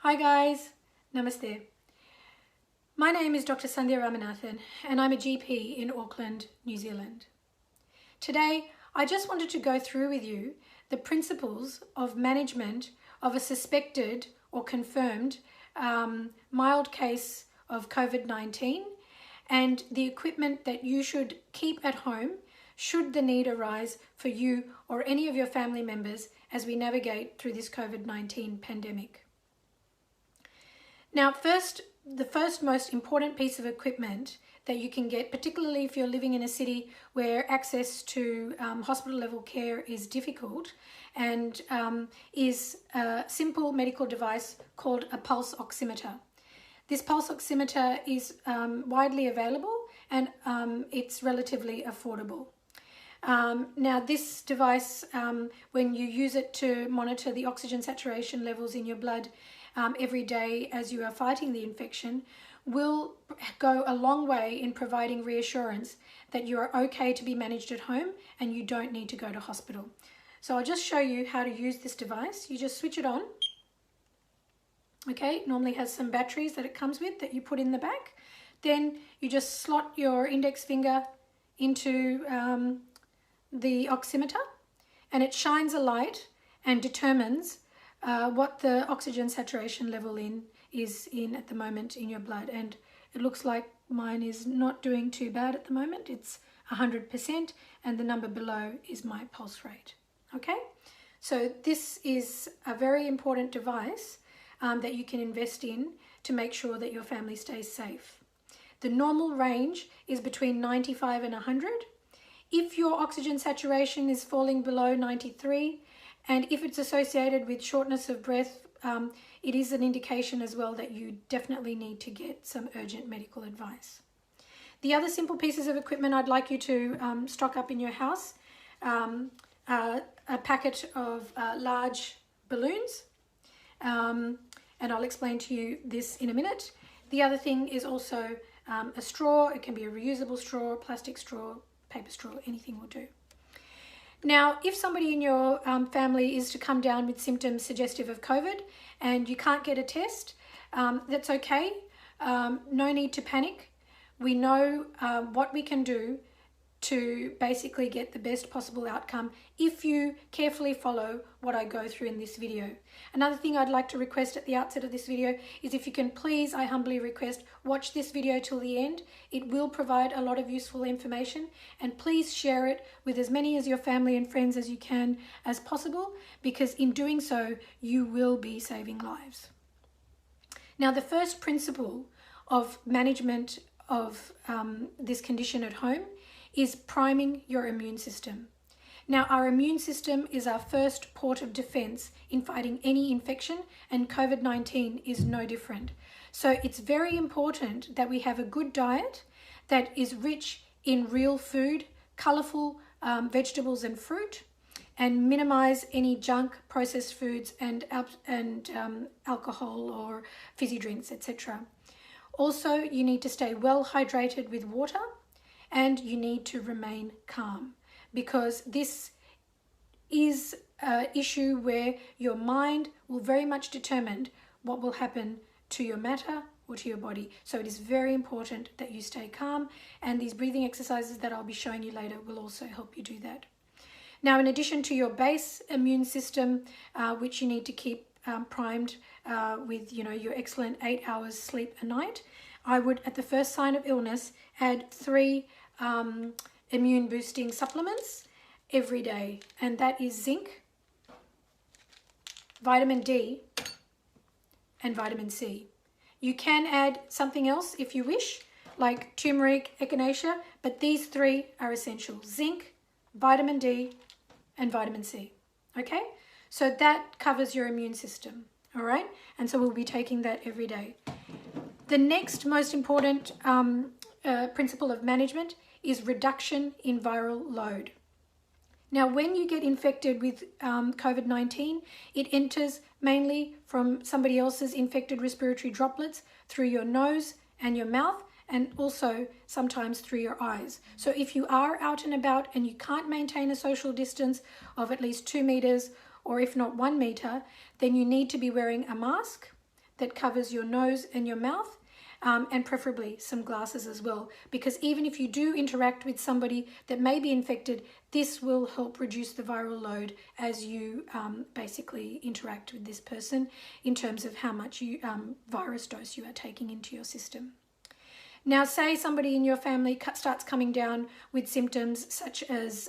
Hi guys, Namaste. My name is Dr. Sandhya Ramanathan and I'm a GP in Auckland, New Zealand. Today, I just wanted to go through with you the principles of management of a suspected or confirmed mild case of COVID-19 and the equipment that you should keep at home should the need arise for you or any of your family members as we navigate through this COVID-19 pandemic. Now, the first most important piece of equipment that you can get, particularly if you're living in a city where access to hospital level care is difficult, and is a simple medical device called a pulse oximeter. This pulse oximeter is widely available and it's relatively affordable. Now this device, when you use it to monitor the oxygen saturation levels in your blood every day as you are fighting the infection, will go a long way in providing reassurance that you are okay to be managed at home and you don't need to go to hospital. So I'll just show you how to use this device. You just switch it on. Okay, it normally has some batteries that it comes with that you put in the back. Then you just slot your index finger into the oximeter and it shines a light and determines what the oxygen saturation level is at the moment in your blood. And it looks like mine is not doing too bad at the moment. It's 100% and the number below is my pulse rate. Okay, so this is a very important device that you can invest in to make sure that your family stays safe. The normal range is between 95 and 100. If your oxygen saturation is falling below 93, and if it's associated with shortness of breath, it is an indication as well that you definitely need to get some urgent medical advice. The other simple pieces of equipment I'd like you to stock up in your house, a packet of large balloons, and I'll explain to you this in a minute. The other thing is also a straw. It can be a reusable straw, plastic straw, paper straw, anything will do. Now, if somebody in your family is to come down with symptoms suggestive of COVID and you can't get a test, that's okay. No need to panic. We know what we can do to basically get the best possible outcome if you carefully follow what I go through in this video. Another thing I'd like to request at the outset of this video is if you can please, I humbly request, watch this video till the end. It will provide a lot of useful information, and please share it with as many of your family and friends as you can as possible, because in doing so you will be saving lives. Now, the first principle of management of this condition at home is priming your immune system. Now, our immune system is our first port of defense in fighting any infection, and COVID-19 is no different. So it's very important that we have a good diet that is rich in real food, colorful vegetables and fruit, and minimize any junk, processed foods and alcohol or fizzy drinks, etc. Also, you need to stay well hydrated with water, and you need to remain calm, because this is an issue where your mind will very much determine what will happen to your matter or to your body. So it is very important that you stay calm, and these breathing exercises that I'll be showing you later will also help you do that. Now, in addition to your base immune system, which you need to keep primed with your excellent 8 hours sleep a night, I would, at the first sign of illness, add 3 immune boosting supplements every day, and that is zinc, vitamin D, and vitamin C. You can add something else if you wish, like turmeric, echinacea, but these 3 are essential: zinc, vitamin D, and vitamin C. Okay, so that covers your immune system. All right, and so we'll be taking that every day. The next most important principle of management is reduction in viral load. Now, when you get infected with COVID-19, it enters mainly from somebody else's infected respiratory droplets through your nose and your mouth, and also sometimes through your eyes. So if you are out and about and you can't maintain a social distance of at least 2 meters, or if not 1 meter, then you need to be wearing a mask that covers your nose and your mouth, and preferably some glasses as well, because even if you do interact with somebody that may be infected, this will help reduce the viral load as you basically interact with this person in terms of how much virus dose you are taking into your system. Now, say somebody in your family starts coming down with symptoms such as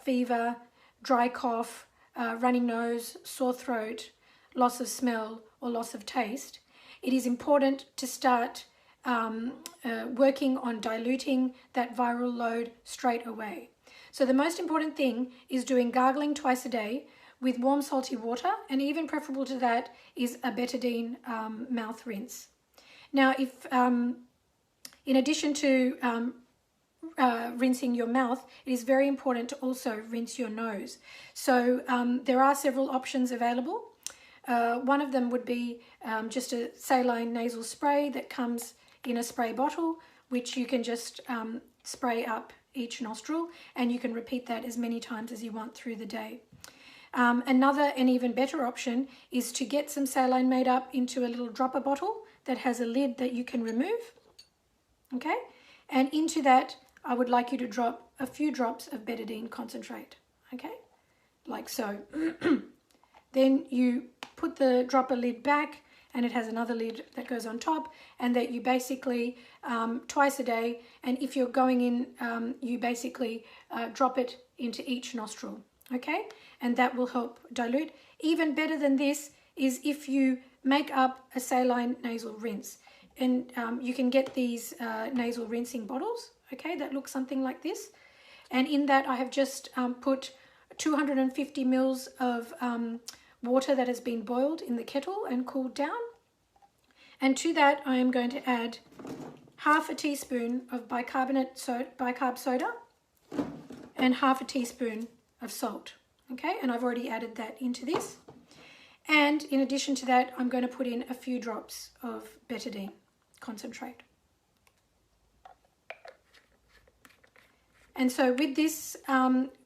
fever, dry cough, running nose, sore throat, loss of smell or loss of taste. It is important to start working on diluting that viral load straight away. So the most important thing is doing gargling twice a day with warm salty water, and even preferable to that is a betadine mouth rinse. Now, if in addition to rinsing your mouth, it is very important to also rinse your nose. So there are several options available. One of them would be just a saline nasal spray that comes in a spray bottle, which you can just spray up each nostril, and you can repeat that as many times as you want through the day. Another and even better option is to get some saline made up into a little dropper bottle that has a lid that you can remove. Okay, and into that I would like you to drop a few drops of betadine concentrate, okay, like so. Then you put the dropper lid back, and it has another lid that goes on top, and that you basically twice a day, and if you're going in, you basically drop it into each nostril, okay, and that will help dilute. Even better than this is if you make up a saline nasal rinse, and you can get these nasal rinsing bottles, okay, that look something like this, and in that I have just put 250 mils of water that has been boiled in the kettle and cooled down, and to that I am going to add half a teaspoon of bicarb soda and half a teaspoon of salt, okay, and I've already added that into this. And in addition to that, I'm going to put in a few drops of betadine concentrate. And so with this,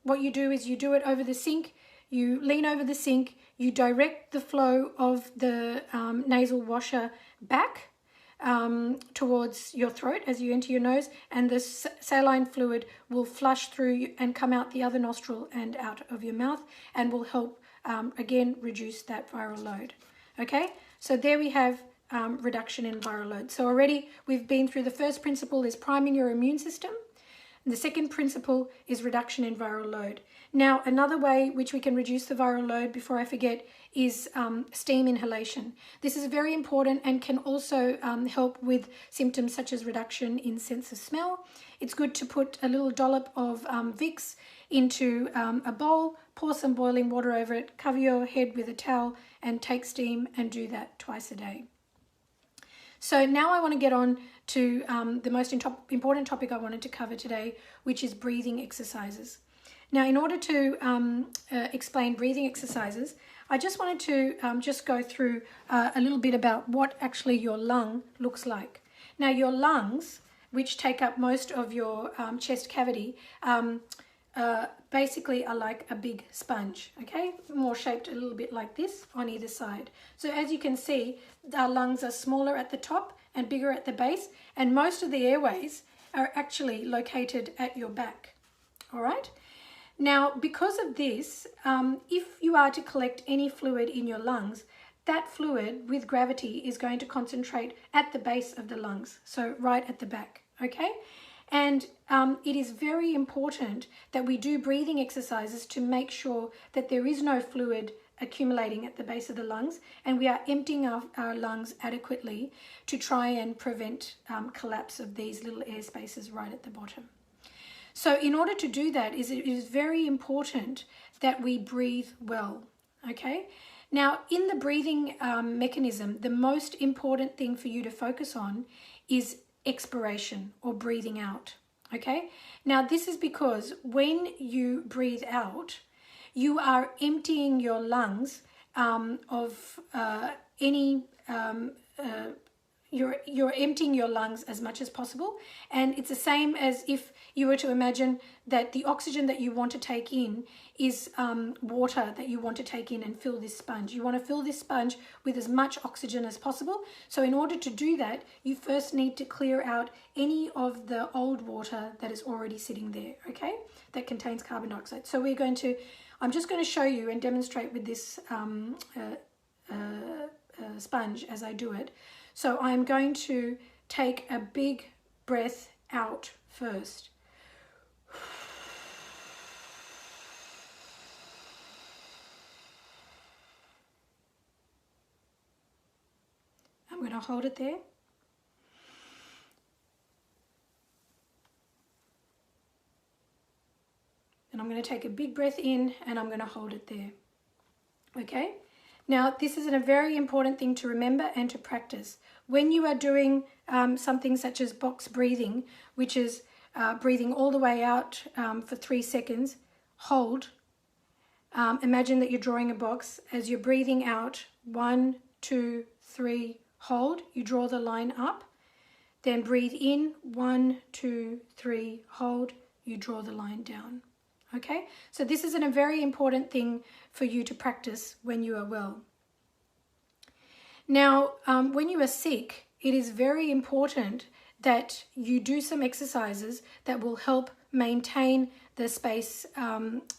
what you do is you do it over the sink. You lean over the sink, you direct the flow of the nasal washer back towards your throat as you enter your nose, and the saline fluid will flush through and come out the other nostril and out of your mouth, and will help again reduce that viral load. Okay, so there we have reduction in viral load. So already we've been through the first principle is priming your immune system. And the second principle is reduction in viral load. Now, another way which we can reduce the viral load, before I forget, is steam inhalation. This is very important and can also help with symptoms such as reduction in sense of smell. It's good to put a little dollop of Vicks into a bowl, pour some boiling water over it, cover your head with a towel and take steam, and do that twice a day. So now I want to get on to the most important topic I wanted to cover today, which is breathing exercises. Now, in order to explain breathing exercises, I just wanted to just go through a little bit about what actually your lung looks like. Now, your lungs, which take up most of your chest cavity, basically are like a big sponge, okay? More shaped a little bit like this on either side. So as you can see, our lungs are smaller at the top and bigger at the base, and most of the airways are actually located at your back, all right? Now, because of this, if you are to collect any fluid in your lungs, that fluid with gravity is going to concentrate at the base of the lungs, so right at the back, okay? And it is very important that we do breathing exercises to make sure that there is no fluid accumulating at the base of the lungs, and we are emptying our lungs adequately to try and prevent collapse of these little air spaces right at the bottom. So in order to do that, it is very important that we breathe well, okay? Now, in the breathing mechanism, the most important thing for you to focus on is expiration, or breathing out, okay? Now, this is because when you breathe out, you are emptying your lungs of any you're emptying your lungs as much as possible. And it's the same as if you were to imagine that the oxygen that you want to take in is water that you want to take in and fill this sponge. You want to fill this sponge with as much oxygen as possible. So in order to do that, you first need to clear out any of the old water that is already sitting there, okay, that contains carbon dioxide. So I'm just going to show you and demonstrate with this sponge as I do it. So I'm going to take a big breath out first. I'm going to hold it there. And I'm going to take a big breath in and I'm going to hold it there. Okay? Now, this is a very important thing to remember and to practice. When you are doing something such as box breathing, which is breathing all the way out for 3 seconds, hold. Imagine that you're drawing a box. As you're breathing out, 1, 2, 3, hold. You draw the line up. Then breathe in, 1, 2, 3, hold. You draw the line down. Okay, so this is a very important thing for you to practice when you are well. Now, when you are sick, it is very important that you do some exercises that will help maintain the space,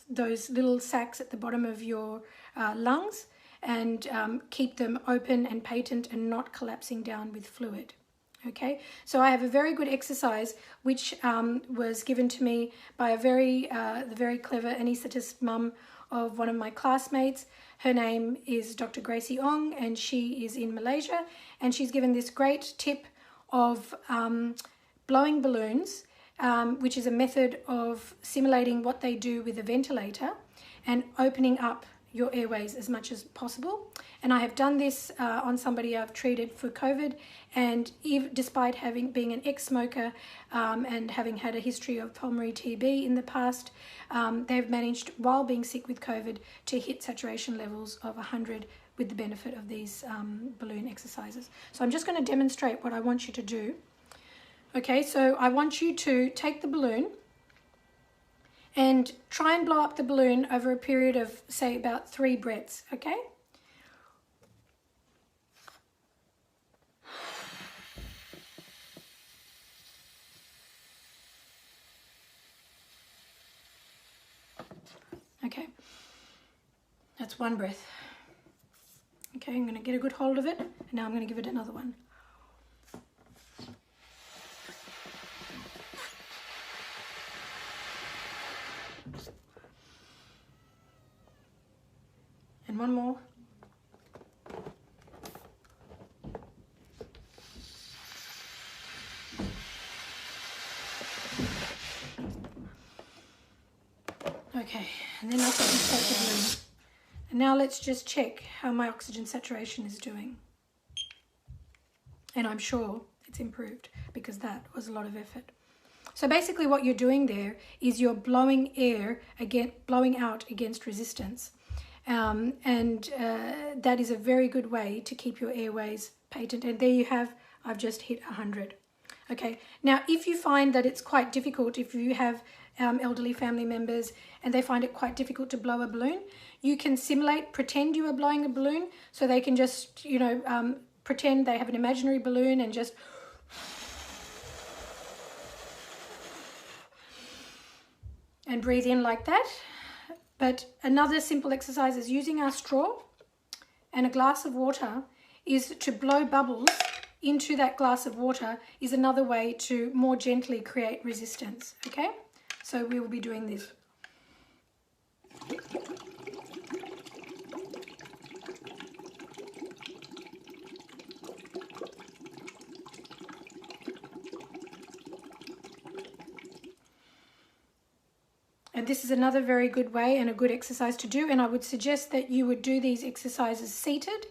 those little sacs at the bottom of your lungs, and keep them open and patent and not collapsing down with fluid. Okay, so I have a very good exercise which was given to me by the very clever anaesthetist mum of one of my classmates. Her name is Dr. Gracie Ong, and she is in Malaysia, and she's given this great tip of blowing balloons, which is a method of simulating what they do with a ventilator and opening up your airways as much as possible. And I have done this on somebody I've treated for COVID, and despite being an ex-smoker and having had a history of pulmonary TB in the past, they've managed, while being sick with COVID, to hit saturation levels of 100 with the benefit of these balloon exercises. So I'm just going to demonstrate what I want you to do. Okay, so I want you to take the balloon and try and blow up the balloon over a period of, say, about 3 breaths, okay? Okay, that's 1 breath. Okay, I'm going to get a good hold of it, and now I'm going to give it another one. And 1 more. Okay, and then I'll take the balloon. And now let's just check how my oxygen saturation is doing. And I'm sure it's improved, because that was a lot of effort. So basically what you're doing there is you're blowing out against resistance. That is a very good way to keep your airways patent. And there you have, I've just hit 100. Okay, now if you find that it's quite difficult, if you have elderly family members and they find it quite difficult to blow a balloon, you can pretend you are blowing a balloon, so they can just, pretend they have an imaginary balloon and just and breathe in like that. But another simple exercise is using our straw and a glass of water is to blow bubbles into that glass of water, is another way to more gently create resistance, okay? So we will be doing this. And this is another very good way and a good exercise to do. And I would suggest that you would do these exercises seated,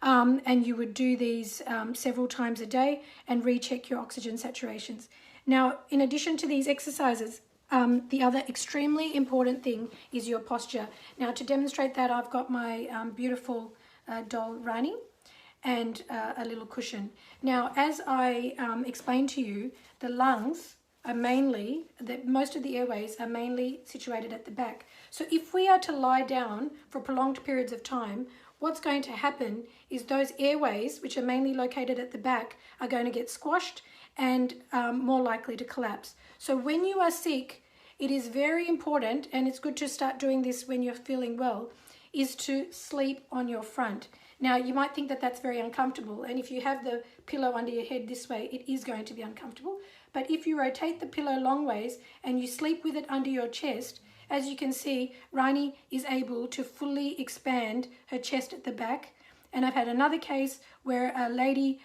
and you would do these several times a day and recheck your oxygen saturations. Now, in addition to these exercises, the other extremely important thing is your posture. Now, to demonstrate that, I've got my beautiful doll Rani, and a little cushion. Now, as I explained to you, the lungs are mainly, most of the airways are mainly situated at the back. So if we are to lie down for prolonged periods of time, what's going to happen is those airways, which are mainly located at the back, are going to get squashed and more likely to collapse. So when you are sick, it is very important, and it's good to start doing this when you're feeling well, is to sleep on your front. Now, you might think that that's very uncomfortable, and if you have the pillow under your head this way, it is going to be uncomfortable. But if you rotate the pillow long ways and you sleep with it under your chest, as you can see, Rani is able to fully expand her chest at the back. And I've had another case where a lady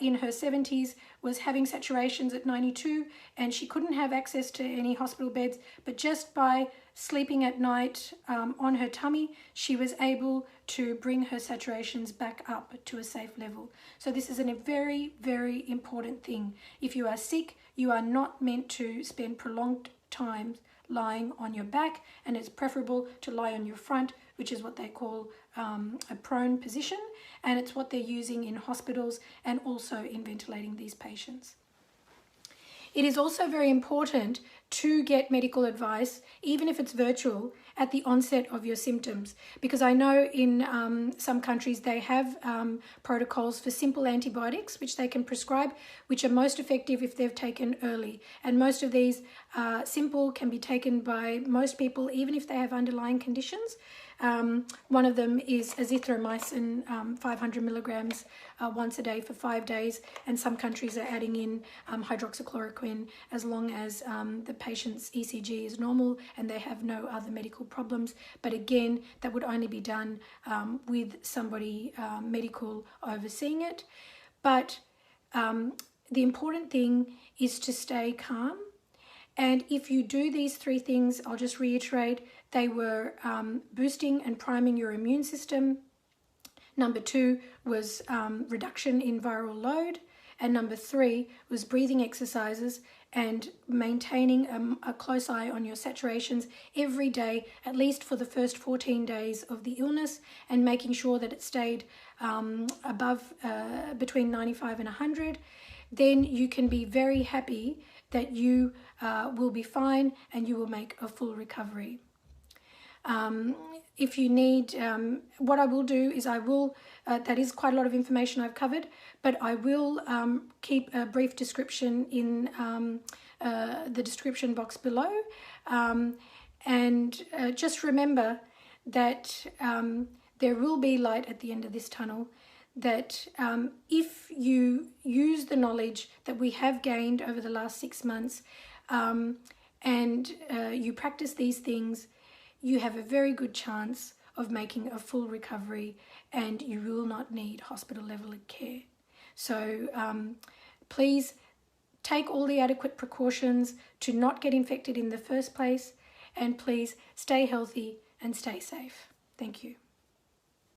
in her 70s was having saturations at 92, and she couldn't have access to any hospital beds, but just by sleeping at night on her tummy, she was able to bring her saturations back up to a safe level. So this is a very, very important thing. If you are sick, you are not meant to spend prolonged time lying on your back, and it's preferable to lie on your front, which is what they call a prone position, and it's what they're using in hospitals and also in ventilating these patients. It is also very important to get medical advice, even if it's virtual, at the onset of your symptoms, because I know in some countries they have protocols for simple antibiotics which they can prescribe, which are most effective if they've taken early, and most of these simple can be taken by most people even if they have underlying conditions. One of them is azithromycin, 500 milligrams once a day for 5 days, and some countries are adding in hydroxychloroquine as long as the patient's ECG is normal and they have no other medical problems. But again, that would only be done with somebody medical overseeing it. But the important thing is to stay calm. And if you do these three things, I'll just reiterate, they were boosting and priming your immune system. Number 2 was reduction in viral load. And number 3 was breathing exercises and maintaining a close eye on your saturations every day, at least for the first 14 days of the illness, and making sure that it stayed above between 95 and 100. Then you can be very happy that you will be fine and you will make a full recovery. If you need, what I will do is I will, that is quite a lot of information I've covered, but I will keep a brief description in the description box below. And just remember that there will be light at the end of this tunnel, that if you use the knowledge that we have gained over the last 6 months and you practice these things, you have a very good chance of making a full recovery and you will not need hospital level care. So please take all the adequate precautions to not get infected in the first place, and please stay healthy and stay safe. Thank you.